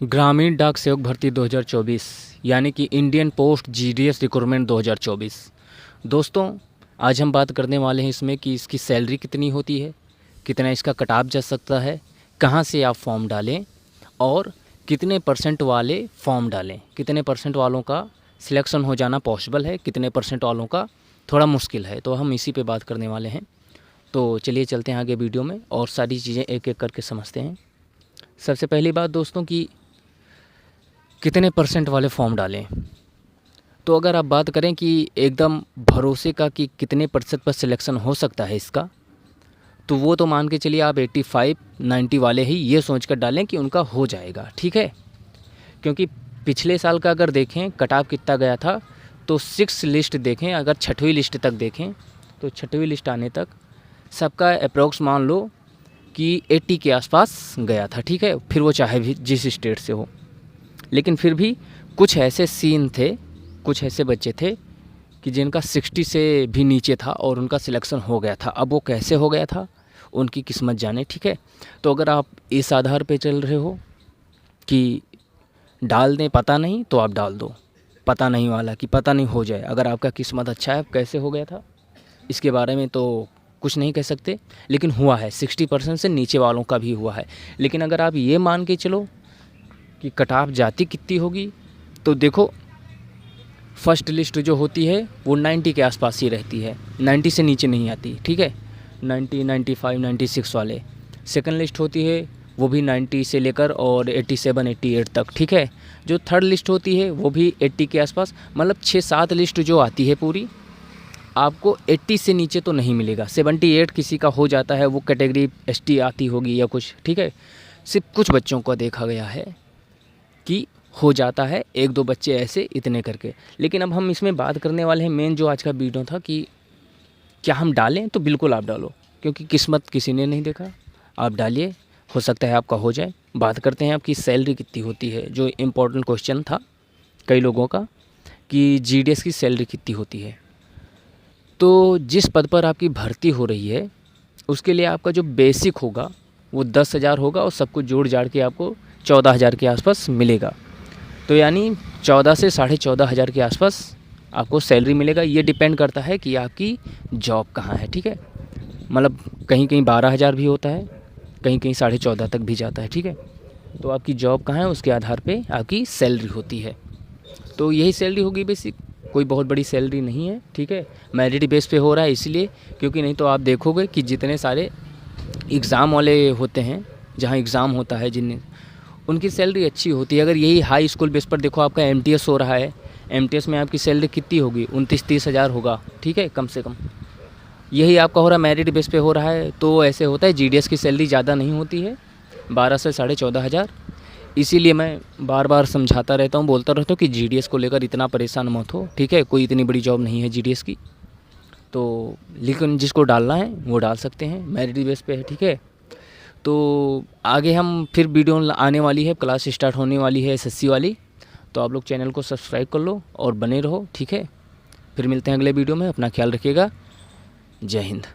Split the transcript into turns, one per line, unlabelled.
ग्रामीण डाक सेवक भर्ती 2024 यानी कि इंडियन पोस्ट जीडीएस रिक्रूटमेंट 2024। दोस्तों, आज हम बात करने वाले हैं इसमें कि इसकी सैलरी कितनी होती है, कितना इसका कट ऑफ जा सकता है, कहां से आप फॉर्म डालें और कितने परसेंट वाले फॉर्म डालें, कितने परसेंट वालों का सिलेक्शन हो जाना पॉसिबल है, कितने परसेंट वालों का थोड़ा मुश्किल है। तो हम इसी पे बात करने वाले हैं। तो चलिए चलते हैं आगे वीडियो में और सारी चीज़ें एक एक करके समझते हैं। सबसे पहली बात दोस्तों कि कितने परसेंट वाले फॉर्म डालें। तो अगर आप बात करें कि एकदम भरोसे का कि कितने प्रतिशत पर सिलेक्शन हो सकता है इसका, तो वो तो मान के चलिए आप 85-90 वाले ही ये सोच कर डालें कि उनका हो जाएगा, ठीक है। क्योंकि पिछले साल का अगर देखें कट ऑफ कितना गया था, तो 6 लिस्ट देखें, अगर 6वीं लिस्ट तक देखें तो 6वीं लिस्ट आने तक सबका अप्रोक्स मान लो कि 80 के आसपास गया था, ठीक है। फिर वो चाहे भी जिस स्टेट से हो, लेकिन फिर भी कुछ ऐसे सीन थे, कुछ ऐसे बच्चे थे कि जिनका 60 से भी नीचे था और उनका सिलेक्शन हो गया था। अब वो कैसे हो गया था, उनकी किस्मत जाने, ठीक है। तो अगर आप इस आधार पे चल रहे हो कि डाल दें पता नहीं, तो आप डाल दो पता नहीं वाला कि पता नहीं हो जाए। अगर आपका किस्मत अच्छा है, कैसे हो गया था इसके बारे में तो कुछ नहीं कह सकते, लेकिन हुआ है। 60% से नीचे वालों का भी हुआ है। लेकिन अगर आप ये मान के चलो कि कट ऑफ जाती कितनी होगी, तो देखो फर्स्ट लिस्ट जो होती है वो 90 के आसपास ही रहती है, 90 से नीचे नहीं आती, ठीक है। 90, 95, 96 वाले। सेकंड लिस्ट होती है वो भी 90 से लेकर और 87, 88 तक, ठीक है। जो थर्ड लिस्ट होती है वो भी 80 के आसपास। मतलब 6-7 लिस्ट जो आती है पूरी, आपको 80 से नीचे तो नहीं मिलेगा। 78 किसी का हो जाता है, वो कैटेगरी ST आती होगी या कुछ, ठीक है। सिर्फ कुछ बच्चों को देखा गया है कि हो जाता है, 1-2 बच्चे ऐसे इतने करके। लेकिन अब हम इसमें बात करने वाले हैं, मेन जो आज का वीडियो था कि क्या हम डालें। तो बिल्कुल आप डालो, क्योंकि किस्मत किसी ने नहीं देखा। आप डालिए, हो सकता है आपका हो जाए। बात करते हैं आपकी सैलरी कितनी होती है, जो इम्पोर्टेंट क्वेश्चन था कई लोगों का कि GDS की सैलरी कितनी होती है। तो जिस पद पर आपकी भर्ती हो रही है उसके लिए आपका जो बेसिक होगा वो 10,000 होगा और सब कुछ जोड़ जाड़ के आपको 14,000 के आसपास मिलेगा। तो यानी 14 से 14,500 के आसपास आपको सैलरी मिलेगा। ये डिपेंड करता है कि आपकी जॉब कहाँ है, ठीक है। मतलब कहीं कहीं 12,000 भी होता है, कहीं कहीं 14,500 तक भी जाता है, ठीक है। तो आपकी जॉब कहाँ है उसके आधार पे आपकी सैलरी होती है। तो यही सैलरी होगी बेसिक, कोई बहुत बड़ी सैलरी नहीं है, ठीक है। मेरिट बेस पे हो रहा है इसलिए, क्योंकि नहीं तो आप देखोगे कि जितने सारे एग्ज़ाम वाले होते हैं, जहाँ एग्ज़ाम होता है जिन उनकी सैलरी अच्छी होती है। अगर यही हाई स्कूल बेस पर देखो, आपका MTS हो रहा है, MTS में आपकी सैलरी कितनी होगी, 29-30 हज़ार होगा, ठीक है, कम से कम। यही आपका हो रहा है, मेरिट बेस पे हो रहा है, तो ऐसे होता है। GDS की सैलरी ज़्यादा नहीं होती है, 12 से 14,500। इसीलिए मैं बार बार समझाता रहता हूँ, बोलता रहता हूँ कि GDS को लेकर इतना परेशान मत हो, ठीक है। कोई इतनी बड़ी जॉब नहीं है GDS की। तो लेकिन जिसको डालना है वो डाल सकते हैं, मेरिट बेस पे है, ठीक है। तो आगे हम फिर वीडियो आने वाली है, क्लास स्टार्ट होने वाली है SSC वाली। तो आप लोग चैनल को सब्सक्राइब कर लो और बने रहो, ठीक है। फिर मिलते हैं अगले वीडियो में। अपना ख्याल रखिएगा। जय हिंद।